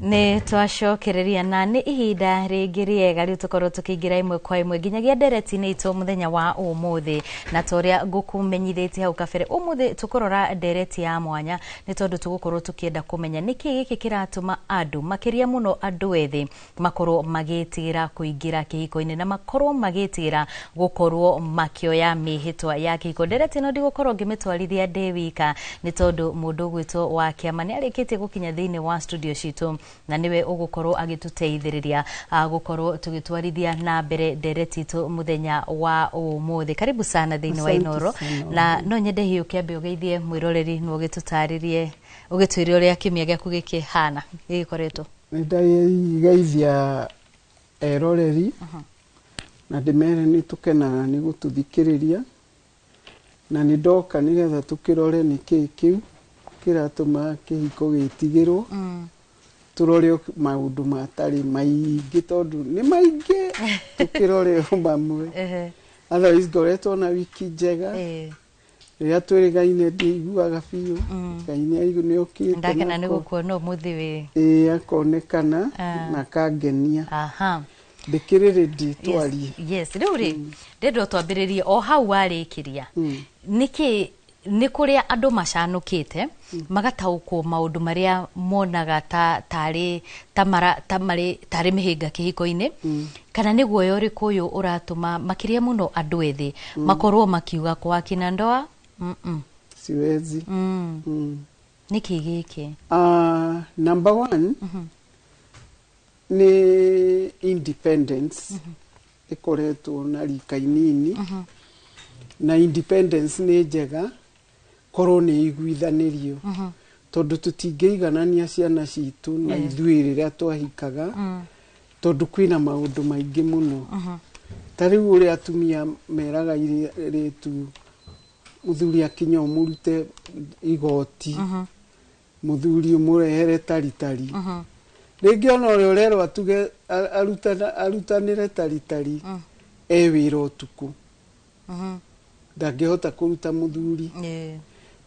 Nĩ twacokereria na nĩ ihinda rĩngĩ rĩega rĩu tũkorwo tũkĩingĩra imwe kwa imwe nginyagia ndereti-inĩ itũ mũthenya wa ũmũthĩ, na torĩa ngũkũmenyithĩtie hau kabere ũmũthĩ tũkũrora ndereti ya mwanya nĩ tondũ tũgũkorwo tũkĩenda kũmenya nĩkĩ gĩkĩ kĩratũma andũ makĩria mũno andũ ethĩ makorwo magĩtigĩra kũingĩra kĩhiko-inĩ na makorwo magĩtigĩra gũkorwo makĩoya mĩhĩtwa ya kĩhiko. Ndereti ĩno ndigũkorwo ngĩmĩtwarithia ndĩ wika nĩ tondũ mũndũ ũgwĩtwo wa kĩama nĩ arĩkĩtie gũkinya thĩinĩ wa studio citũ na niwe ũgũkorwo agĩtũteithĩrĩria gũkorwo tũgĩtwarithia na mbere ndereti itũ mũthenya wa ũmũthĩ. Karibu sana thĩinĩ wa Inooro, na no nyende hiũ kĩambe ũgeithie mwĩroreri na ũgĩtũtarĩrie ũgĩtwĩre ũrĩa kiumia gĩaku gĩkĩhana gĩgĩkoretwo. Nĩndageithia eroreri na ndĩmere nĩ tũkenaga nĩ gũtũthikĩrĩria na nĩ ndoka nĩgetha tũkĩrore nĩkĩ kĩu kĩratũma kĩhiko gĩtigĩrwo. Turore maundu matari maingĩ tondu ni maingĩ tukirore mamwe. Otherwise ngoretwo na wiki njega rĩrĩa twĩrĩgaine ndiguaga biũ Ngai nĩ okĩte ndakena nĩ gũkuona ũmũthĩ wĩ akonekana na kangenia. Ndĩkĩrĩ ready twarie. Yes, rĩu rĩ ndĩrenda twambĩrĩrie o hau warĩkĩria nĩkĩ nĩ kũrĩa andũ macanũkĩte magataũkwo maũndũ marĩa monaga tarĩ mĩhĩnga kĩhiko-inĩ kana nĩ guoya ũrĩkũ ũyũ ũratũma makĩria mũno andũ ethĩ makorwo makiuga kwa kina ndoa siwezi. Nĩkĩ gĩkĩ? Number one nĩ independence ĩkoretwo na rika inini na independence nĩ njega korwo nĩ iguithanĩrio tondu tũtingĩiganania ciana citũ na ithuĩ rĩrĩa twahikaga tondu kwĩna maũndũ maingĩ mũno. Ta rĩu ũrĩa atumia meraga irĩtu mũthuri akinya ũmũrute igoti mũthuri ũmũrehere taritari rĩngĩ ona ũrĩa ũrerwo atuge arutanĩre taritari wĩra ũtukũ ndangĩhota kũruta mũthuri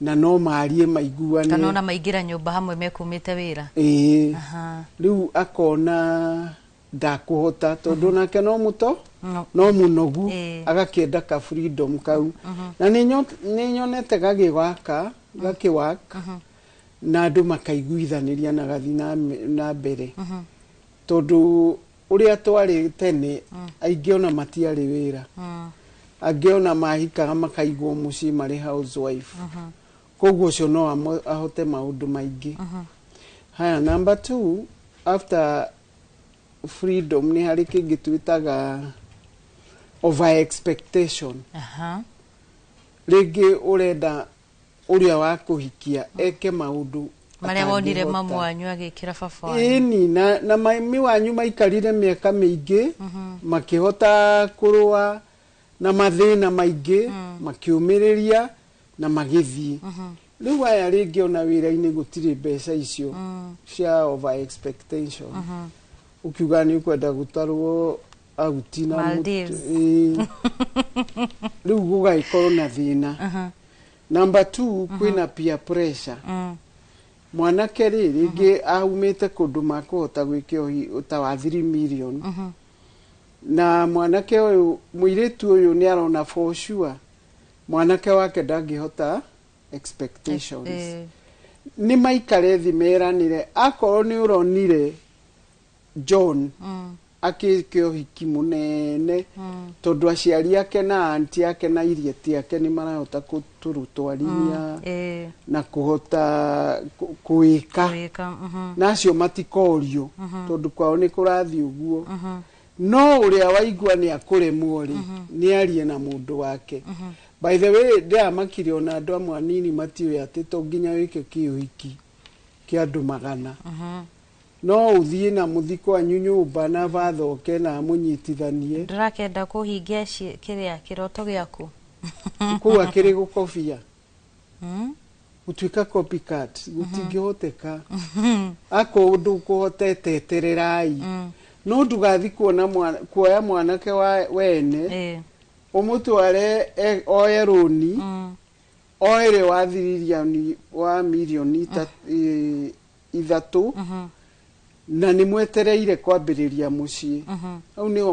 na no marie maiguane kana ona maingĩra nyũmba hamwe mekumĩte wĩra. Rĩu akona ndakũhota tondu nake no mũto no mũnogu agakĩenda ka freedom kau na nĩ nyonete gakĩwaka na andũ makaiguithanĩria na gathi na mbere tondu ũrĩa twarĩ tene aingĩ ona matiarĩ wĩra angĩ ona mahikaga makaigwo mũciĩ marĩ housewife koguo ũcio no ahote maũndũ maingĩ. Haya, number 2 after freedom nĩ harĩ kĩngĩ twĩtaga over expectation. Rĩngĩ ũrenda ũrĩa wa kũhikia eke maũndũ marĩa wonire mamu wanyu agĩkĩra baba wanyu na mami wanyu maikarire mĩaka mĩingĩ makĩhota kũrũa na mathĩna maingĩ makiũmĩrĩria na magĩthiĩ. Rĩu aya rĩngĩ ona wĩra-inĩ gũtirĩ mbeca icio cia over expectation ukiuga nĩ ũkwenda gũtarwo aguti na rĩu gũgagĩkorwo na thĩna. Number 2 kwĩna peer pressure. Mwanake rĩngĩ aumĩte kũndũ makũhota gwĩkĩa ta wa 3 million na mwanake ũyũ mũirĩtu ũyũ nĩ arona for sure mwanake wake ndangĩhota expectations. Nĩ maikare thĩ meranĩre akorwo nĩ ũronire John akĩkĩa ũhiki mũnene tondu aciari ake na aunti ake na irieti ake nĩ marahota kũtũrutwarithia na kũhota kwĩka na acio matikorio tondu kwao nĩ kũrathiĩ ũguo no ũrĩa waigua nĩ akũremwo rĩ nĩ arie na mũndũ wake. By the way ndĩramakire ona andũ amwe anini matiũĩ atĩ to nginya wĩke kĩũhiki kĩa andũ magana no ũthiĩ na mũthiko wanyu nyũmba na bathoke na mũnyitithanie. Ndĩrakenda kũhingia kĩrĩa kĩroto gĩaku kũu akĩrĩ gũkobia gũtuĩka copycat gũtingĩhoteka akũndũ kũhotete tererai no ndũgathi kuoya mwanake wene ũmũtware oye rũni oere wa milioni 3 na nĩ mwetereire kwambĩrĩria mũciĩ au nĩho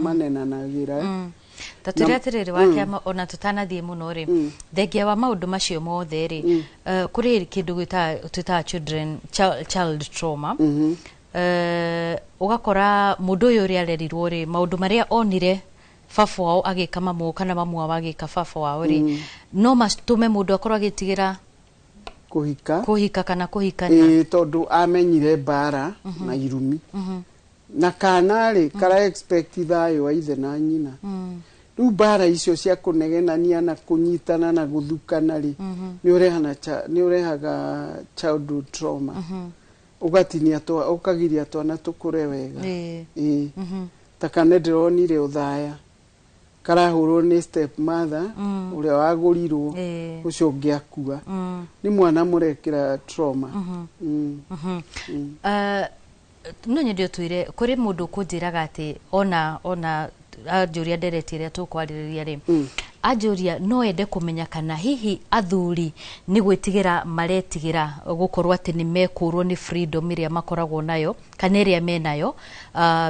manenanagira Taturia atiriri wa kiama ona tutanathie muno ri thengia wa maundu macio mothe ri kuri kindu gwita children child trauma ugakora mundu uyu uri arerirwo ri maundu maria onire baba wao agika mamu kana mamu wao agika baba wao ri no matume mundu akorwo agitigira kuhika kana kuhikania tondu amenyire bara na irumi na kana ri kara expect thayo wa ithe na nyina riu bara icio cia kunegenania na kunyitana na guthukana ri ni urehaga childhood trauma ugatinia ukagiria twana tukure wega takane ndironire uthaya karahurwo ni step mother uria wagurirwo ucio ngiakua ni mwana murekira trauma no nyedio tuire kuri mundu kunjiraga ati ona ajuria nderetire tukwariria ri ajuria no ende kumenya kana hihi athuri ni gwitigira maretigira gukorwa ati ni mekurwo ni freedom iria makoragwo nayo kana iria menayo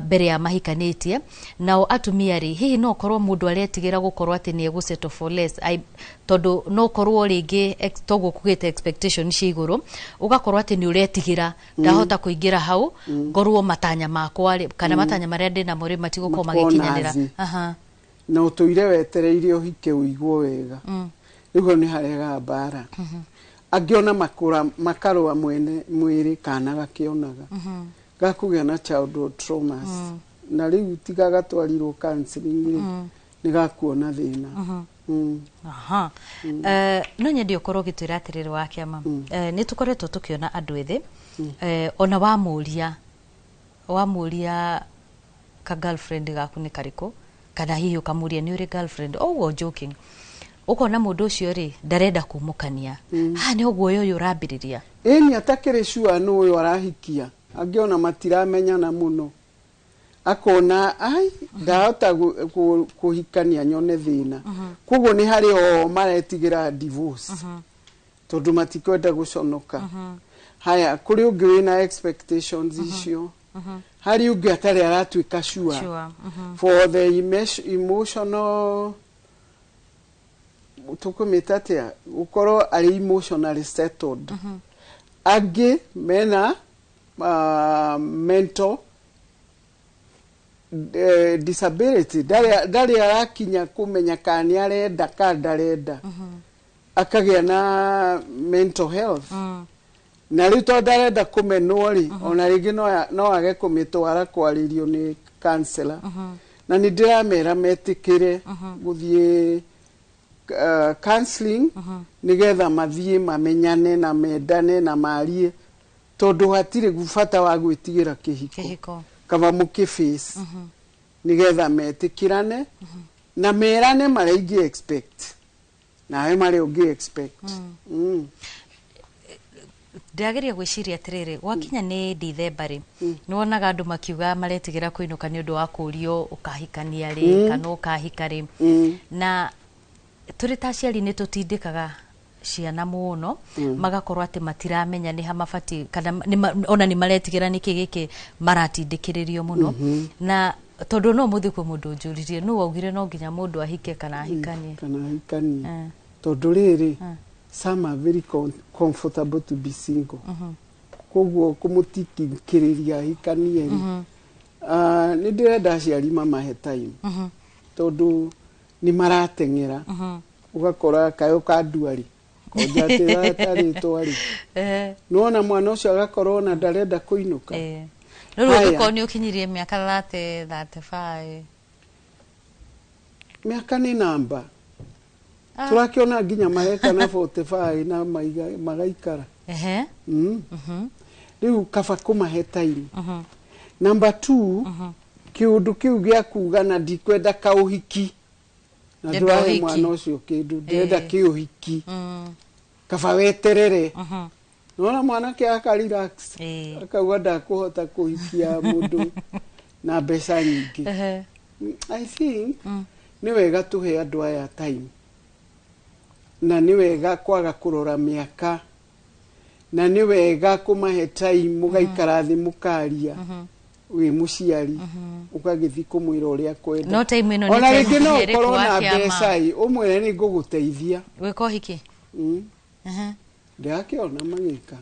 mbere ya mahikanitie nao atumia ri hihi no korwo mundu aretigira gukorwa ati ni egusettle for less tondu no korwo ringi togo kugite expectation cia iguru ugakorwa ati ni uretigira ndahota kuingira hau ngorwo matanya makwa kana matanya maria ndina muri matiguko magikinyanira na utuire wetereire uhike uigwo wega rigo ni harega bara angiona makarwa mwiri kana gakionaga gakugia na childhood traumas na riu tiga gatwarirwo counseling ni gakuona thina no nyendi ukorwo gitwira atiriri wa kiama ni tukoretwo tukiona andu ethi ona wamuria ka girlfriend gaku ni kariko kana hihi ukamuria ni uri girlfriend joking ukona mundu ucio ri ndarenda kumukania ni uguo uyu urambiriria ni atakire sure no uyu arahikia angiona matiramenyana muno akona ndahota kuhikania nyone thina koguo ni hari o maretigira divorce tondu matikwenda guconoka haya kuri ungi wina expectations icio hari ungi atari aratuika sure for the emotional tukumitatia ukoro ari emotionally settled agi mena mental disability dari arakinya kumenya kani arenda kandarenda akagia na mental health na riu to ndarenda kumenwo ri ona ringi no age kumitwara kwaririo ni counselor na ni ndiramera metikire guthie counseling nigetha mathie mamenyane na mendane na marie tondu hatire gufata wa gwitigira kihiko kava mukiface nigetha metikirane na merane maregi expect na he mari ungi expect Ndiageria gwiciria atiriri wakinya ni December ri ni wonaga andu makiuga maretigira kuinuka ni undu wa kurio ukahikania ri kana ukahika ri na turi ta ciari ni tutindikaga ciana muno magakorwo ati matiramenya ni ha mabati kana ona ni maretigira niki giki maratindikiririo muno na tondu no muthikwe mundu njuririe no waugire no nginya mundu ahike kana ahikanie tondu riri some are very comfortable to be single koguo kumutikiriria ahikanie ni ndirenda ciari mamahe time tondu ni maratengera ugakora kayo kaduari konjate tari twari nona mwana ucio agakorwo na ndarenda kuinuka ruru ko ni ukinyirie miaka 35 miaka ni namba turakiona nginya mareka na 45 na magaikara riu kaba kumahe time number 2 kiundu kiu gia kuga na ndikwenda kauhiki na ndwahe mwana ucio kindu ndenda kiuhiki kaba weterere nona mwana ke aka relax akauga ndakuhota kuhikia mundu na mbeca nyingi I think ni wega tuhe andu aya time na ni wega kwaga kurora miaka na nĩ wega kũmahe time mũgaikara thĩ mũkaria wĩ mũciari ũkagĩthiĩ kũmwĩra ũrĩa kwenda no time ĩno ona rĩngĩ no ũkorwo na mbeca ũmwĩre nĩ ngũgũteithia gwĩka ũhiki ndakĩona magĩka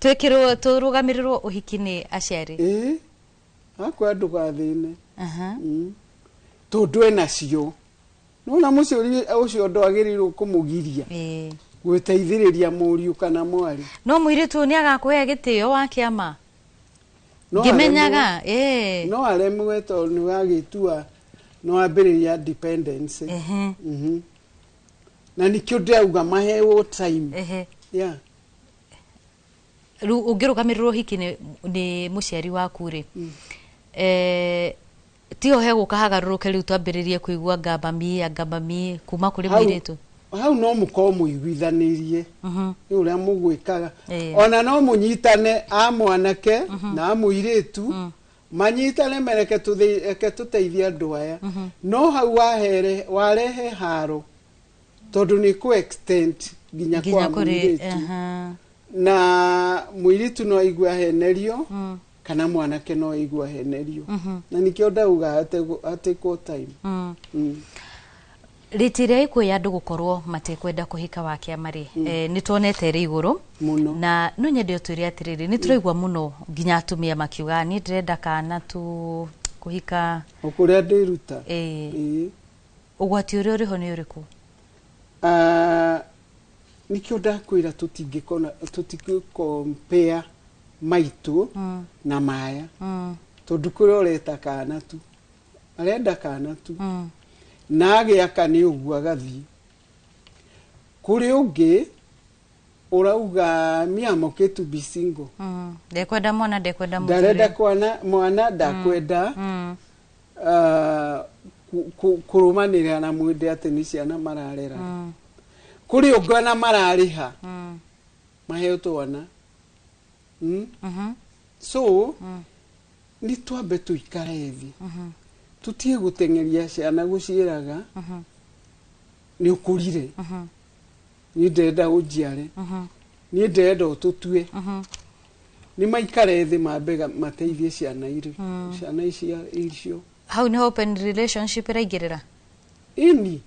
twĩkĩrwo tũrũgamĩrĩrwo ũhiki nĩ aciari akwa ndũgathĩne tondũ enacio nona mũciari ũcio ndwagĩrĩirwo kũmũgiria gwĩteithĩrĩria mũriũ kana mwari no mũirĩtu nĩ agakũhe gĩtĩo wa kĩama ngĩmenyaga no aremwe tondũ nĩ wagĩtua no ambĩrĩria dependence na nĩkĩo ndĩrauga maheo time rĩu ũngĩrũgamĩrĩrwo hiki nĩ mũciari waku rĩ tio he gũka hagarũrũke rĩu twambĩrĩrie kũigua ngambami kuma kũrĩ mũirĩtu hau no mũkorwo mũiguithanĩrie ũrĩa mũgwĩkaga ona no mũnyitane a mwanake na mũirĩtu manyitane mereke tũteithie andũ aya no hau warehe haro tondũ nĩ kũ extend nginya kwa mũirĩtu na mũirĩtu no aigua ahenerio kana mwanake no aigua ahenerio na nĩkĩo ndauga atekwo time rĩtĩrĩa ikwĩ andũ gũkorwo matekwenda kũhika wa kĩama rĩ nĩ tuonete rĩ igũrũ na no nyende ũtwĩre atĩrĩrĩ nĩ tũraigua mũno nginya atumia makiuga nĩ ndĩrenda kana tu kũhika ũkũrĩa ndĩruta ũgwati ũrĩa ũrĩho nĩ ũrĩkũ nĩkĩo ndakwĩra tũtingĩkompare maitũ na maya tondũ kũrĩa ũreta kana tu arenda kana tu na agĩaka nĩ ũguo agathiĩ kũrĩ ũngĩ ũrauga miamoke to be single ndekwenda mwana ndekwenda ndarenda mwana ndakwenda kũrũmanĩrĩra na mwĩndĩ atĩ nĩ ciana mararera kũrĩ ũngĩ na mararĩha maheo twana so nĩ twambe tũikare thĩ tutie gũteng'eria ciana gũciĩraga nĩ ũkũrire nĩ ndenda ũnjiare nĩ ndenda ũtũtue nĩ maikare thĩ mambe mateithie ciana icio hau nĩ open relationship ĩraingĩrĩra ini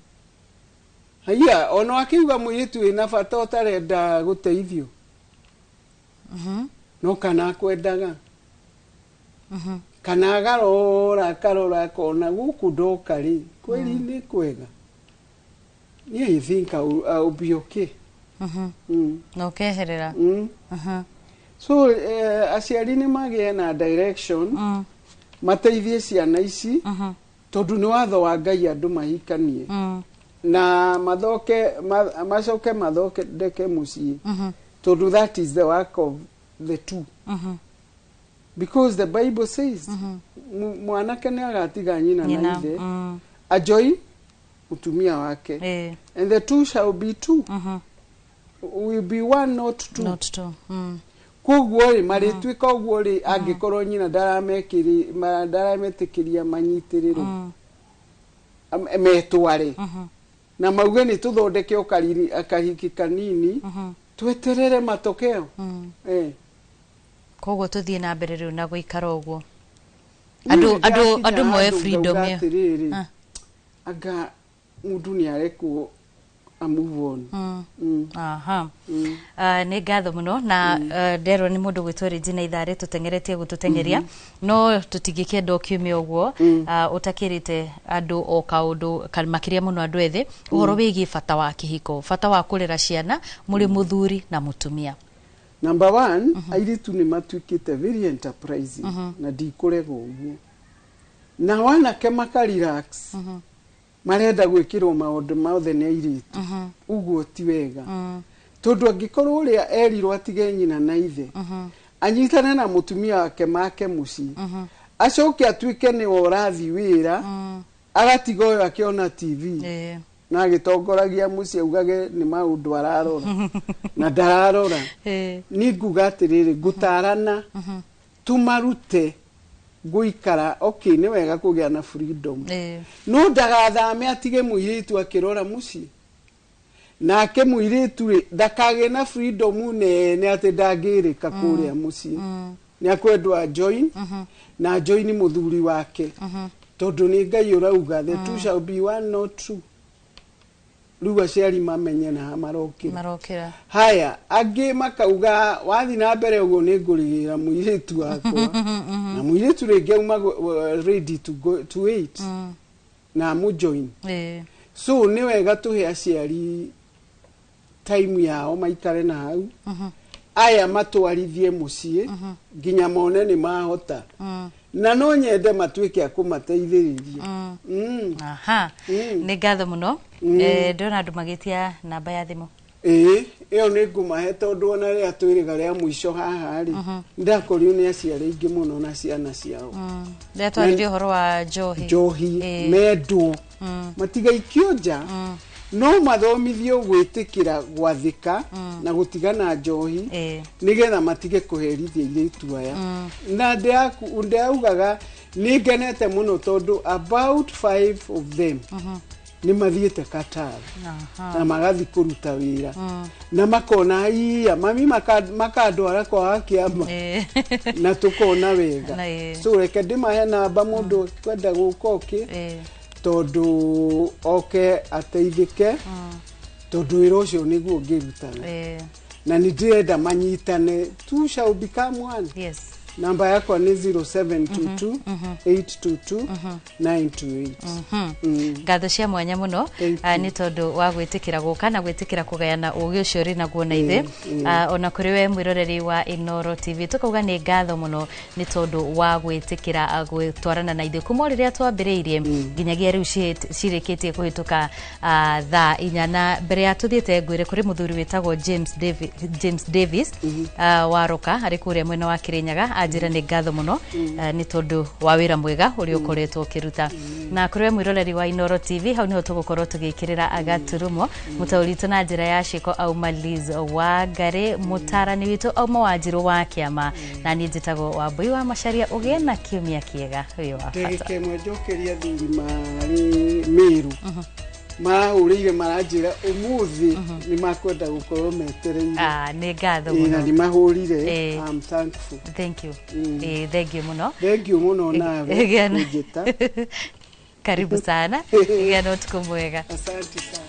haya ona akiuga mũirĩtu wĩna bata ũtarenda gũteithio no kana kwendaga kana akarora kona gũkũ ndoka rĩ kweli nĩ kwega I think I'll be okay no keherera so aciari nĩ magĩe na direction mateithie ciana ici tondũ nĩ watho wa Ngai andũ mahikanie na macoke mathondeke mũciĩ tondũ that is the work of the two because the Bible says mwanake nĩ agatiga nyina na ithe ajoi mutumia wake and the two shall be two will be one not two koguo rĩ marĩtuĩka ũguo rĩ angĩkorwo nyina ndarametĩkĩria manyitĩrĩrwo metware na mauge nĩ tũthondeke akahiki kanini tweterere matokeo koguo tũthiĩ na mbere rĩu na gũikara ũguo andũ moe freedom anga mũndũ nĩ arekwo a move on nĩ ngatho mũno na nderwo nĩ mũndũ gwĩtwo Regina Ithare tũteng'eretie gũtũteng'eria no tũtingĩkĩenda ũkiume ũguo ũtakĩrĩte andũ o kaũndũ makĩria mũno andũ ethĩ ũhoro wĩgiĩ bata wa kĩhiko bata wa kũrera ciana mũrĩ mũthuri na mũtumia number 1 airĩtu nĩ matuĩkĩte very enterprising na ndikũrega ũguo na wanake makarelax marenda gwĩkĩrwo maũndũ mothe nĩ airĩtu ũguo ti wega tondũ angĩkorwo ũrĩa erirwo atige nyina na ithe anyitane na mũtumia wake make mũciĩ acoke atuĩke nĩwe ũrathiĩ wĩra agatiga ũyũ akĩona TV na agĩtongoragia mũciĩ augage nĩ maũndũ ararora na ndararora nĩ nguga atĩrĩrĩ ngũtarana tumarute gũikara okay nĩ wega kũgĩa na freedom no ndagathame atige mũirĩtu akĩrora mũciĩ nake muiritu ri ndakage na freedom nene ati ndangirika kuria mucii ni akwendwa join na join muthuri wake tondu ni Ngai urauga the two shall be one not two riu aciari mamenye na marokira haya angi makauga wathi na mbere uguo ni ngurigira muiritu wakwa na muiritu ringi uma ready to go to eat na mu join so ni wega tuhe aciari time yao maikare na hau aya matwarithie mucii nginya mone ni mahota na no nyende matuike akumateithiriria aha ni ngatho muno ndona andu magitia namba ya thimu iyo ni ngumahe tondu ona ria twiriga ria mwisho haha ri ndakorio ni aciari ingi muno na ciana ciao ria twaririo horo wa njohi mendwo matigaikio nja no mathomithio gwitikira gwathika na gutigana njohi nigetha matige kuherithia iritu aya na ndaugaga ni ngenete muno tondu about 5 of them ni mathiete Qatar na magathi kuruta wira na makona iya mami makandwara kwa kiama na tukona wega so reke ndimahe namba mundu kwenda gukoki tondu oke ateithike tondu wira ucio niguo ngirutana na ni ndirenda manyitane two shall become one namba yako ni 0722 822 928 ngatho cia mwanya muno ni tondu wa gwitikira guka na gwitikira kugayana ugi ucio ri naguo na ithe ona kuri we mwiroreri wa Inoro TV tukauga ni ngatho muno ni tondu wa gwitikira gwitwarana na ithe kuma riria twambiriirie nginyagia riu cirikitie kuhituka thaa 4 na mbere ya tuthiete ngwire kuri muthuri witagwo James Davis waroka ari kuria mwena wa Kirinyaga ajira ni ngatho muno ni tondu wa wira mwega uri ukoretwo kiruta na kuri mwiroreri wa Inoro TV hau niho tugukorwo tugikirira agaturumo mutauritu na njira ya ciko au Maliz wa Ngari mutarani witu au mawajiru wa kiama na ni njitagwo wa Mbui wa Macharia ugie na kiumia kiega uyu wa fata ndeke mwejokeria thuri mari Miru mahurire marajira umuthi ni makwenda gukorwo metereire ni ngatho muno ni mahurire I'm thankful thank you thank you muno nawe kujita karibu sana igano tukumwega asante sana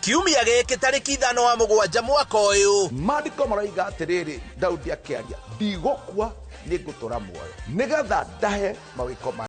kiumia giki tariki 5 wa mugwanja mwaka uyu mandiko maraiga atiriri Daudi akiaria ndigukua ni ngutura muoyo nigetha ndahe mawiko